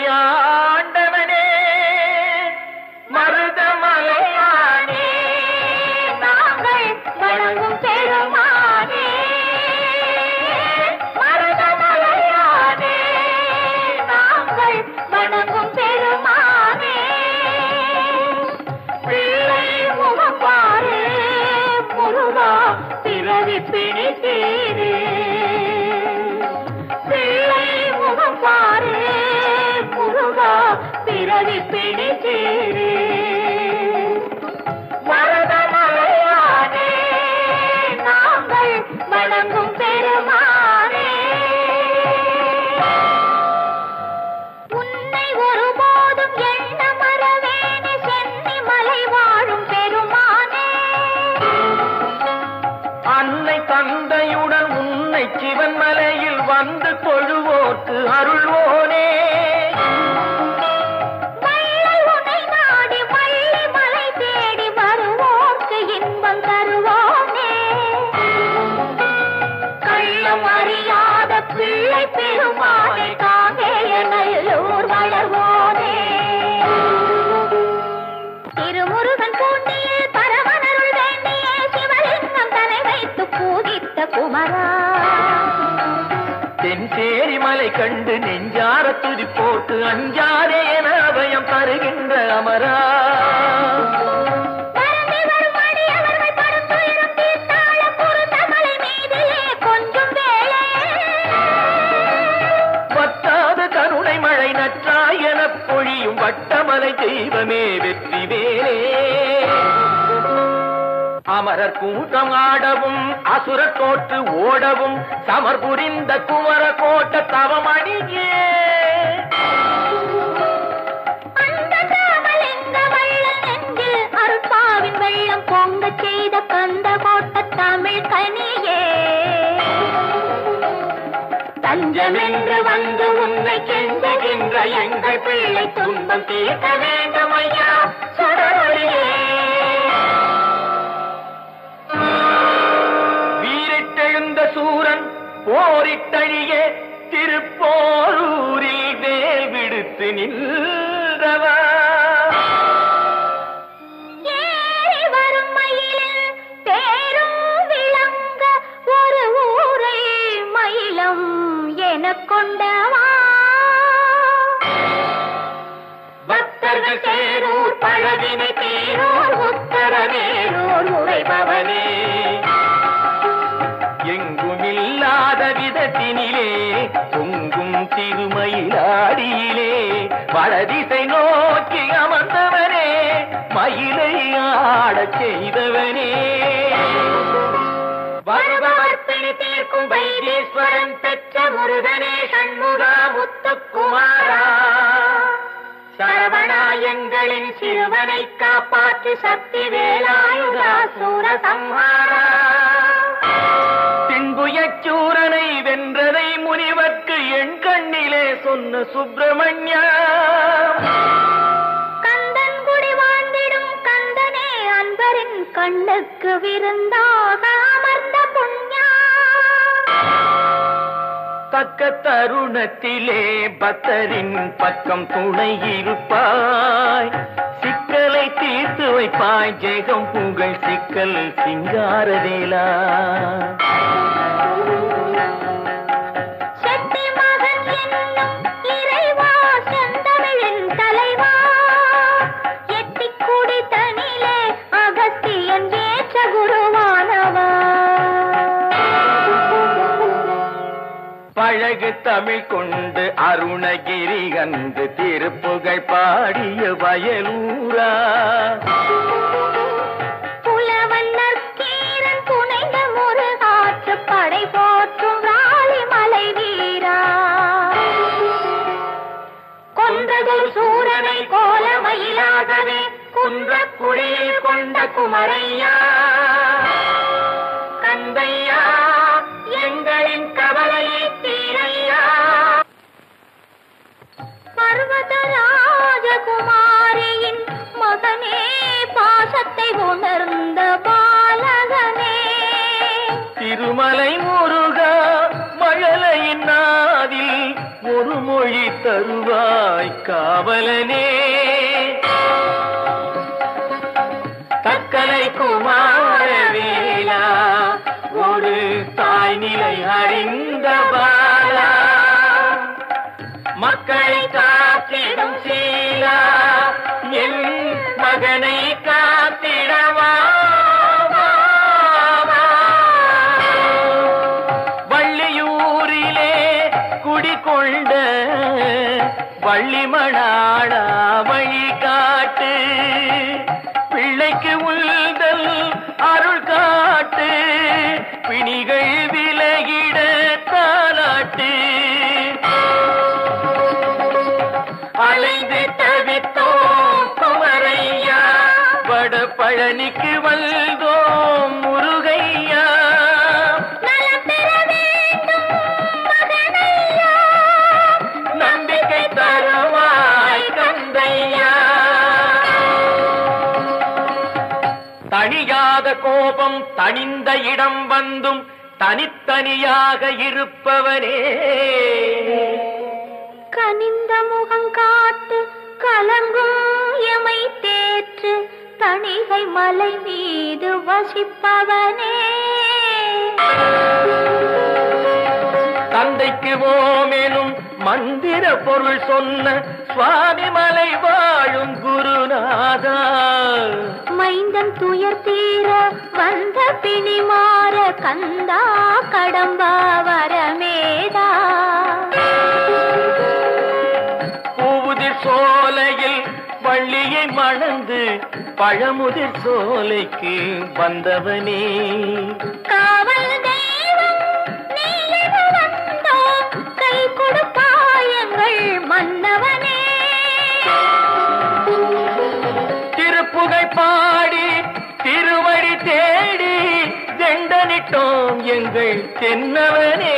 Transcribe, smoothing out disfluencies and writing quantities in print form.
மருதமலையாண்டவனே மருதமலையானே நாங்கள் வணங்கும் பெருமானே மருதமலையானே நாங்கள் வணங்கும் பெருமானே பிள்ளை முகம் பாரு முருகா பிறவி பிடித்தீரே பிள்ளை முகம் பாரு முருகா பிறவி பிடித்தீரே மருதமலையானே நாங்கள் வணங்கும் பெருமானே உன்னை ஒருபோதும் எண்ண மறவேனே சென்னி மலை வாழும் பெருமானே அன்னை தந்தையுடன் உன்னை சிவன் மலையில் வந்து தொழுவோர்க்கு அருள்வோனே உன்னை நாடி வள்ளி மலை தேடி வருவோர்க்கு இன்பம் தருவோனே கள்ளம் அறியாத பிள்ளை பெருமானே காங்கேய நல்லூர் வளர்வோனே திருமுருகன் பூண்டியில் பரமனருள் வேண்டிய சிவலிங்கம் தலை வைத்து பூஜித்த குமரா தென்சேரி மலை கண்டு நெஞ்சார துதி போட்டு அஞ்சாரே என அபயம் தருகின்ற அமரா பரந்தி வரும் அடியவர்கள் படும் துயரம் தீர்த்தாள குருந்தமலை மீதிலே கொஞ்சம் வேளை வத்தாத கருணை மழை நற்றாய் எனப் பொழியும் வட்டமலை தெய்வமே வெற்றி வேலே அமரர் கூட்டம் ஆடவும் அசுரர் தோற்று ஓடவும் சமர் புரிந்த குமர கோட்ட தவமணியே அந்த காமலிங்க வள்ளல் நெஞ்சில் அருட்பாவின் வெள்ளம் பொங்க செய்த கந்த கோட்ட தமிழ் கனியே தஞ்சமென்று வந்து உன்னை கெஞ்சுகின்ற எங்கள் பிள்ளை துன்பம் தீர்க்க வேண்டும் ஐயா சுடரொளியே வீரிட்டெழுந்த சூரன் போரிட்டழிய திருப்போரூரில் வேல் விடுத்து நின்றவா ஏறி வரும் மயிலில் தேரும் விளங்க ஒரு ஊரை மயிலம் எனக் கொண்டவா பக்தர்கள் சேரூர் பழவினை தேரூர் உத்தரவேரூர் உரைபவனே எங்குமில்லாத விதத்தினிலே பொங்கும் திருமயிலாடியிலே வடதிசை நோக்கி அமர்ந்தவனே மயிலை ஆடச் செய்தவனே வருபவர்ப்பிணி தீர்க்கும் வைத்தீஸ்வரன் பெற்ற முருகனே சண்முகா முத்துக்குமாரா சரவணா எங்களின் சிறுவனை காப்பாற்று சக்தி வேலாயுதா சூரசம்ஹாரா தின்புயச்சூரனை வென்றதை முனிவர்க்கு என் கண்ணிலே சொன்ன சுப்பிரமணியா கந்தன் குடி வாழ்ந்திடும் கந்தனே அன்பரின் கண்ணுக்கு விருந்தாக அமர்ந்த புண்ணியா தக்க தருணத்திலே பக்தரின் பக்கம் துணை இருப்பாய் சிக்கலை தீர்த்து வைப்பாய் ஜெகம் புகழ் சிக்கல் சிங்காரவேலா செட்டி மகன் என்னும் இறைவா செந்தமிழின் தலைவா எட்டிக்குடி தனிலே அகஸ்தியன் ஏற்ற குருவானவா பழகு தமிழ் கொண்டு அருணகிரி கண்டு திருப்புகழ் பாடிய வயலூரா புலவன் நற்கீரன் புனைந்த முருகாற்று படை போற்றும் ராலி மலை வீரா கொன்றதொரு சூரனை கோலமயிலாகவே குன்றக்குடியில் கொண்ட குமரையா கந்தையா எங்களின் கவலையை தீரையா பர்வத ராஜகுமாரியின் மகனே பாசத்தை உணர்ந்த பாலகனே திருமலை முருகா மழலையின் நாதில் ஒரு மொழி தருவாய் காவலனே. தக்கலை குமாரவேலா ஒரு தாய் நிலை அறிந்த பாலா, மக்களை காத்திடும் சீலா என் மகனை காத்திடவா. வள்ளியூரிலே குடிகொண்ட வள்ளிமணாளா வழி காட்டு, பிள்ளைக்கு உள்தல் அருள் காட்டு, பிணிகள் விலகிட தாலாட்டு. அலைந்து தவித்தோம் குமரையா, வட பழனிக்கு வந்தோம் முருகையா. நலம் பெற வேண்டும் மகனையா, நம்பிக்கை தருவாய் கந்தையா. தணியாத கோபம் தணிந்த இடம் வந்தும் தனித்தனியாக இருப்பவனே. கனிந்த முகம் காட்டு கலங்கும் எமை தேற்று, தணிகை மலை மீது வசிப்பவனே. தந்தைக்கு ஓமெனும் மந்திர பொருள் சொன்ன சுவாமி மலை வாழும் குருநாதா, மைந்தன் துயர் தீர வந்த பிணி மாற கந்தா கடம்பா வரமேதா. பூவுதிர் சோலையில் வள்ளியை மணந்து பழமுதிர் சோலைக்கு வந்தவனே. காவல் தெய்வம் நீ என வந்தோம், கை கொடுப்பாயங்கள் மன்னவனே. திருப்புகை பாடி திருவடி தேடி ஜெண்டனிட்டோம் எங்கள் தென்னவனே.